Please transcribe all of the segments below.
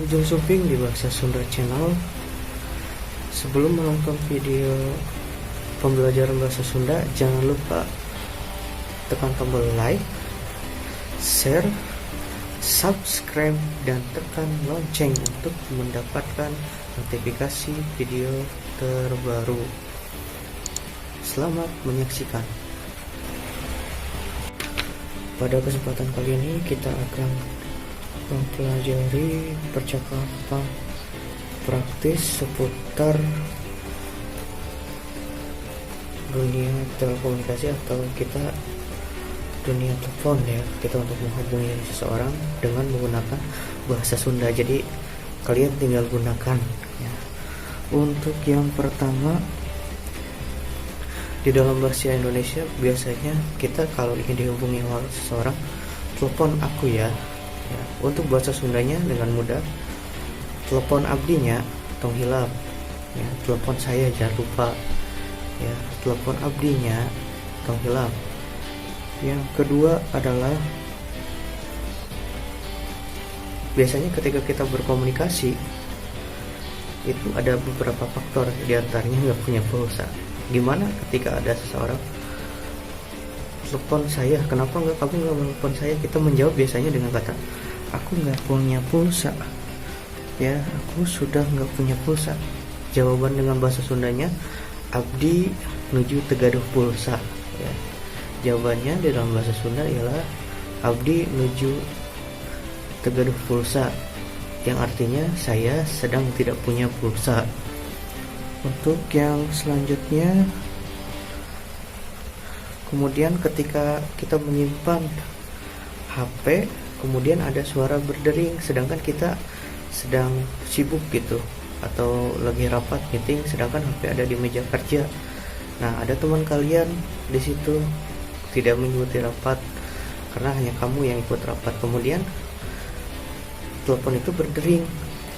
Ujung Suping di Bahasa Sunda Channel. Sebelum menonton video pembelajaran bahasa Sunda, jangan lupa tekan tombol like, share, subscribe, dan tekan lonceng untuk mendapatkan notifikasi video terbaru. Selamat menyaksikan. Pada kesempatan kali ini kita akan mempelajari percakapan praktis seputar dunia telekomunikasi atau kita dunia telepon ya. Kita untuk menghubungi seseorang dengan menggunakan bahasa Sunda. Jadi kalian tinggal gunakan ya. Untuk yang pertama, di dalam bahasa Indonesia biasanya kita kalau ingin dihubungi oleh seseorang, telepon aku ya. Untuk bahasa Sundanya dengan mudah, telepon abdinya tong hilap ya, telepon saya jangan lupa ya, telepon abdinya tong hilap. Yang kedua adalah biasanya ketika kita berkomunikasi itu ada beberapa faktor, diantaranya nggak punya pulsa. Gimana ketika ada seseorang telepon saya, kenapa kamu nggak menelpon saya? Kita menjawab biasanya dengan kata aku nggak punya pulsa ya, aku sudah nggak punya pulsa. Jawaban dengan bahasa Sundanya abdi nuju tegaduh pulsa ya. Jawabannya di dalam bahasa Sunda ialah abdi nuju tegaduh pulsa, yang artinya saya sedang tidak punya pulsa. Untuk yang selanjutnya, kemudian ketika kita menyimpan HP, kemudian ada suara berdering sedangkan kita sedang sibuk gitu, atau lagi rapat meeting sedangkan HP ada di meja kerja. Nah, ada teman kalian di situ tidak mengikuti rapat karena hanya kamu yang ikut rapat. Kemudian telepon itu berdering.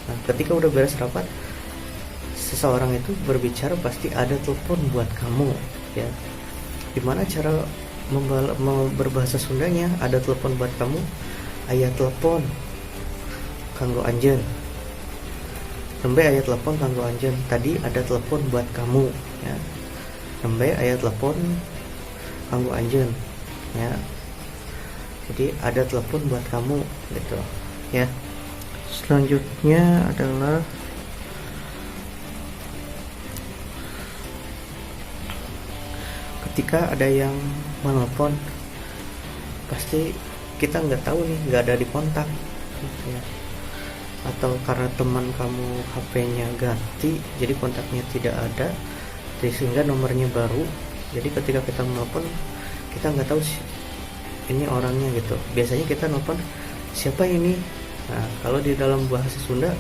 Nah, ketika udah beres rapat, seseorang itu berbicara pasti ada telepon buat kamu ya. Gimana cara berbahasa Sundanya ada telepon buat kamu? Aya telepon kanggo anjeun. Nembe aya telepon kanggo anjeun. Tadi ada telepon buat kamu ya. Nembe aya telepon kanggo anjeun ya. Jadi ada telepon buat kamu gitu ya. Selanjutnya adalah ketika ada yang menelpon, pasti kita nggak tahu nih, nggak ada di kontak ya. Atau karena teman kamu HP-nya ganti, jadi kontaknya tidak ada, sehingga nomornya baru. Jadi ketika kita menelpon, kita nggak tahu ini orangnya gitu. Biasanya kita nelpon siapa ini. Nah, kalau di dalam bahasa Sunda,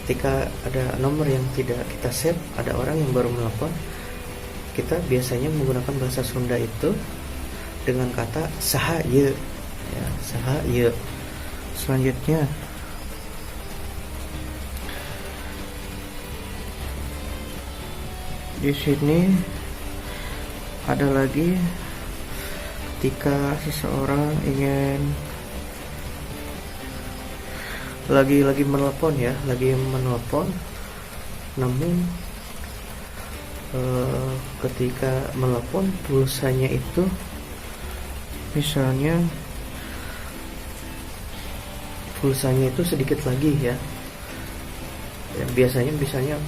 ketika ada nomor yang tidak kita save, ada orang yang baru menelpon, kita biasanya menggunakan bahasa Sunda itu dengan kata saha ieu ya, saha ieu. Selanjutnya di sini ada lagi ketika seseorang ingin lagi menelpon ya, lagi menelpon, namun ketika menelpon pulsanya itu misalnya pulsanya itu sedikit lagi ya, biasanya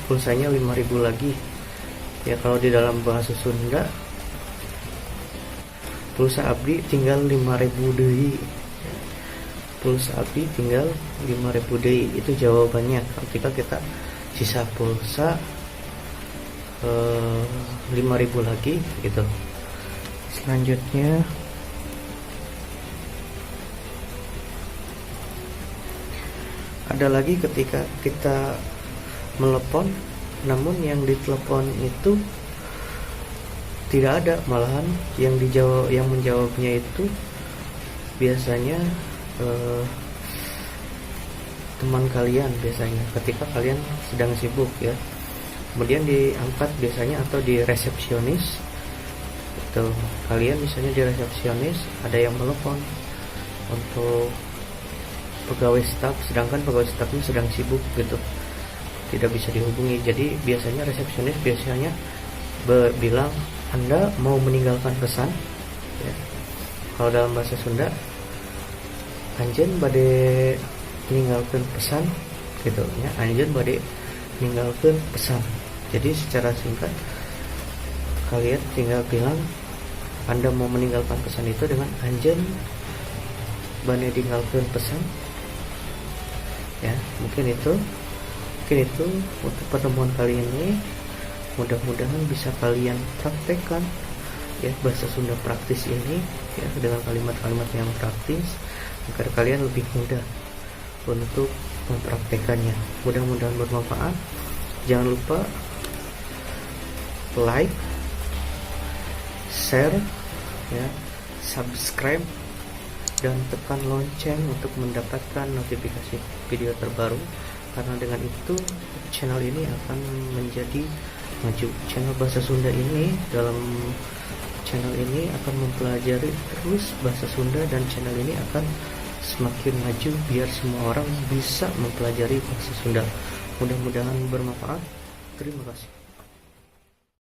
pulsanya 5.000 lagi ya. Kalau di dalam bahasa Sunda, pulsa abdi tinggal 5.000 deui. Pulsa abdi tinggal 5.000 deui, itu jawabannya ketika kita sisa pulsa 5.000 lagi gitu. Selanjutnya ada lagi ketika kita melepon, namun yang ditelepon itu tidak ada, malahan yang menjawabnya itu biasanya teman kalian biasanya ketika kalian sedang sibuk ya. Kemudian diangkat biasanya atau di resepsionis itu, kalian misalnya di resepsionis ada yang melepon untuk pegawai staf, sedangkan pegawai stafnya sedang sibuk gitu, tidak bisa dihubungi. Jadi biasanya resepsionis biasanya bilang Anda mau meninggalkan pesan ya. Kalau dalam bahasa Sunda, anjeun bade meninggalkan pesan gitu ya, anjeun bade meninggalkan pesan. Jadi secara singkat kalian tinggal bilang Anda mau meninggalkan pesan itu dengan anjeun bade meninggalkan pesan ya. Mungkin itu untuk pertemuan kali ini. Mudah-mudahan bisa kalian praktekkan ya bahasa Sunda praktis ini ya, dengan kalimat-kalimat yang praktis agar kalian lebih mudah untuk mempraktekannya. Mudah-mudahan bermanfaat. Jangan lupa like, share ya, subscribe dan tekan lonceng untuk mendapatkan notifikasi video terbaru, karena dengan itu channel ini akan menjadi maju. Channel bahasa Sunda ini, dalam channel ini akan mempelajari terus bahasa Sunda, dan channel ini akan semakin maju biar semua orang bisa mempelajari bahasa Sunda. Mudah-mudahan bermanfaat. Terima kasih.